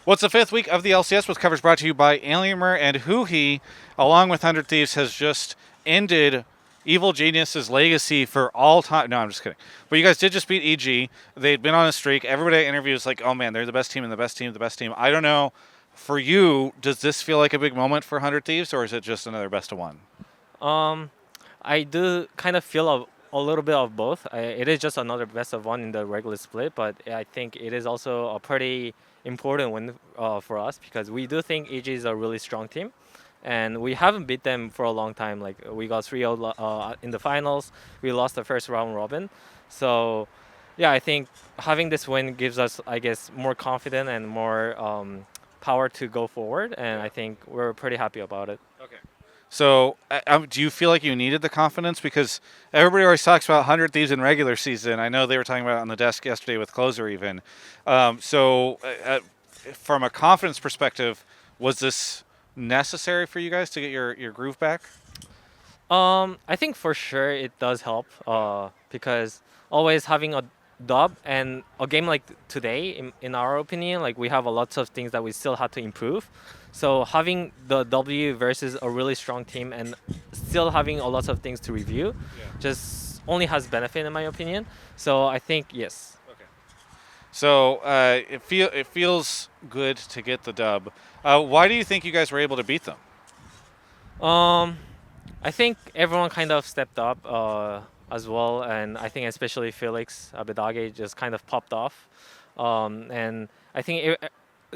What's the fifth week of the LCS was coverage brought to you by Alienware and Huhi, along with 100 Thieves, has just ended Evil Genius's legacy for all time. No, I'm just kidding. But you guys did just beat EG. They'd been on a streak. Everybody at interviews like, oh man, they're the best team and the best team, the best team. I don't know. For you, does this feel like a big moment for 100 Thieves, or is it just another best of one? Um, I do kind of feel a little bit of both. It is just another best of one in the regular split, but I think it is also a pretty important win for us because we do think EG is a really strong team, and we haven't beat them for a long time. Like we got 3-0 in the finals, we lost the first round robin, so yeah, I think having this win gives us, I guess, more confidence and more power to go forward, and I think we're pretty happy about it. Okay. So, do you feel like you needed the confidence? Because everybody always talks about 100 Thieves in regular season. I know they were talking about it on the desk yesterday with Closer, even. From a confidence perspective, was this necessary for you guys to get your groove back? I think for sure it does help because always having a dub and a game like today, in our opinion, like we have a lots of things that we still have to improve. So having the W versus a really strong team and still having a lot of things to review, just only has benefit in my opinion. So I think yes. Okay. So it feels good to get the dub. Why do you think you guys were able to beat them? Um, I think everyone kind of stepped up as well, and I think especially Felix Abedage just kind of popped off. And I think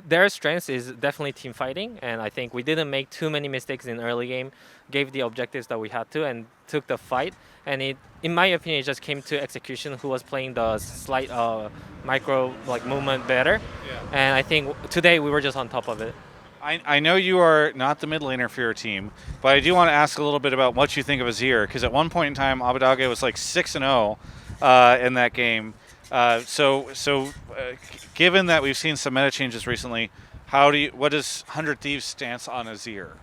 their strength is definitely team fighting, and I think we didn't make too many mistakes in early game, gave the objectives that we had to, and took the fight. And it, in my opinion, it just came to execution. Who was playing the slight micro like movement better, and I think today we were just on top of it. I know you are not the mid laner for your team, but I do want to ask a little bit about what you think of Azir, because at one point in time, Abadage was like 6-0 in that game. Given that we've seen some meta changes recently, what is 100 Thieves' stance on Azir?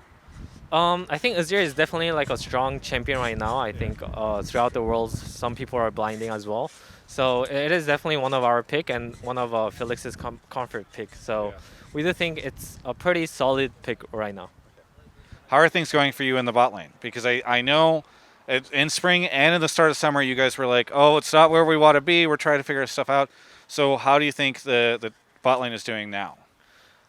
I think Azir is definitely like a strong champion right now. I think throughout the world, some people are blinding as well. So it is definitely one of our pick and one of Felix's comfort pick. So we do think it's a pretty solid pick right now. How are things going for you in the bot lane? Because I know in spring and in the start of summer, you guys were like, oh, it's not where we want to be. We're trying to figure stuff out. So how do you think the bot lane is doing now?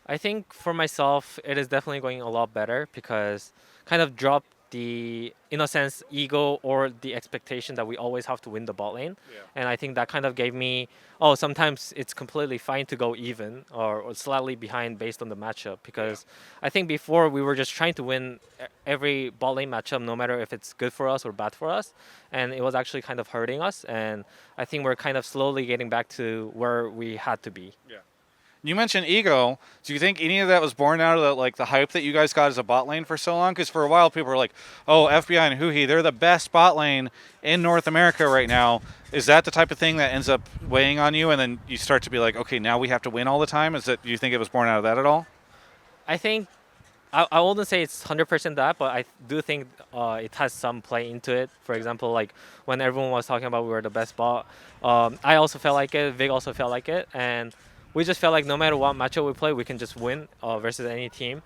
I think for myself, it is definitely going a lot better because kind of dropped the, in a sense, ego or the expectation that we always have to win the bot lane. And I think that kind of gave me, oh, sometimes it's completely fine to go even or slightly behind based on the matchup. Because I think before we were just trying to win every bot lane matchup, no matter if it's good for us or bad for us. And it was actually kind of hurting us. And I think we're kind of slowly getting back to where we had to be. You mentioned ego. Do you think any of that was born out of the hype that you guys got as a bot lane for so long? Because for a while people were like, "Oh, FBI and Huhi, they're the best bot lane in North America right now." Is that the type of thing that ends up weighing on you, and then you start to be like, "Okay, now we have to win all the time"? Is that, do you think it was born out of that at all? I think I wouldn't say it's 100% that, but I do think it has some play into it. For example, like when everyone was talking about we were the best bot, I also felt like it. Vig also felt like it, and we just felt like no matter what matchup we play, we can just win versus any team.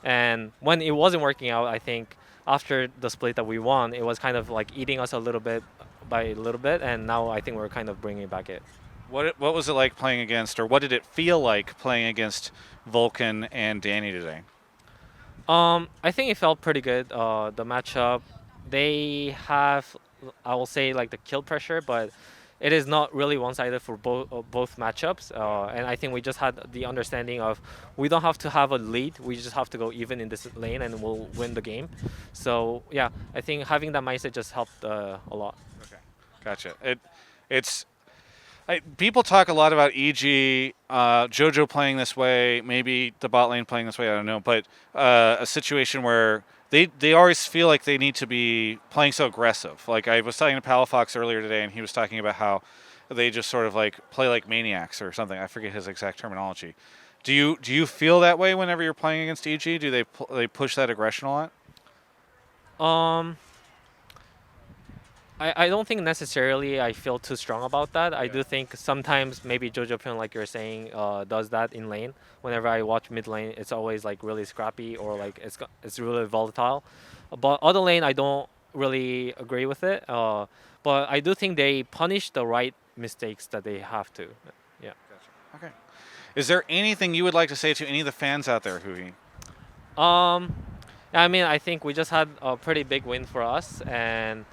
And when it wasn't working out, I think after the split that we won, it was kind of like eating us a little bit by a little bit, and now I think we're kind of bringing back it. What was it like playing against, or what did it feel like playing against Vulcan and Danny today? I think it felt pretty good. The matchup, they have, I will say, like the kill pressure, but it is not really one-sided for both matchups. And I think we just had the understanding of we don't have to have a lead. We just have to go even in this lane, and we'll win the game. So yeah, I think having that mindset just helped a lot. Okay, gotcha. It's people talk a lot about EG, JoJo playing this way, maybe the bot lane playing this way. I don't know, but a situation where they always feel like they need to be playing so aggressive. Like I was talking to Palafox earlier today, and he was talking about how they just sort of like play like maniacs or something. I forget his exact terminology. Do you feel that way whenever you're playing against EG? Do they push that aggression a lot? Um, I don't think necessarily I feel too strong about that. I Yeah. do think sometimes maybe Jojo Pyun, like you're saying, does that in lane. Whenever I watch mid lane, it's always like really scrappy or like it's really volatile. But other lane, I don't really agree with it. But I do think they punish the right mistakes that they have to. Yeah. Gotcha. Okay. Is there anything you would like to say to any of the fans out there, Huhi? Um, I mean, I think we just had a pretty big win for us, and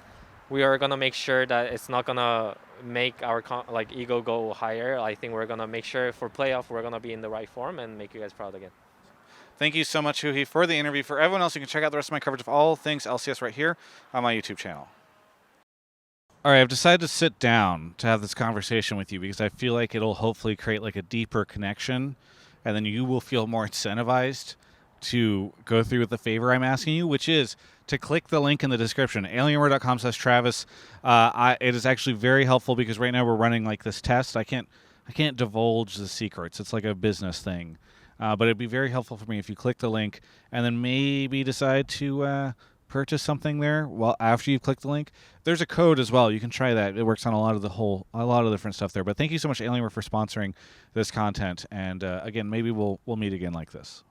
we are gonna make sure that it's not gonna make our like ego go higher. I think we're gonna make sure for playoff we're gonna be in the right form and make you guys proud again. Thank you so much, Huhi, for the interview. For everyone else, you can check out the rest of my coverage of all things LCS right here on my YouTube channel. All right, I've decided to sit down to have this conversation with you because I feel like it'll hopefully create like a deeper connection, and then you will feel more incentivized to go through with the favor I'm asking you, which is to click the link in the description, alienware.com/Travis. It is actually very helpful because right now we're running like this test. I can't divulge the secrets. It's like a business thing. But it'd be very helpful for me if you click the link and then maybe decide to purchase something there. Well, after you click the link, there's a code as well. You can try that. It works on a lot of different stuff there. But thank you so much, Alienware, for sponsoring this content. And again, maybe we'll meet again like this.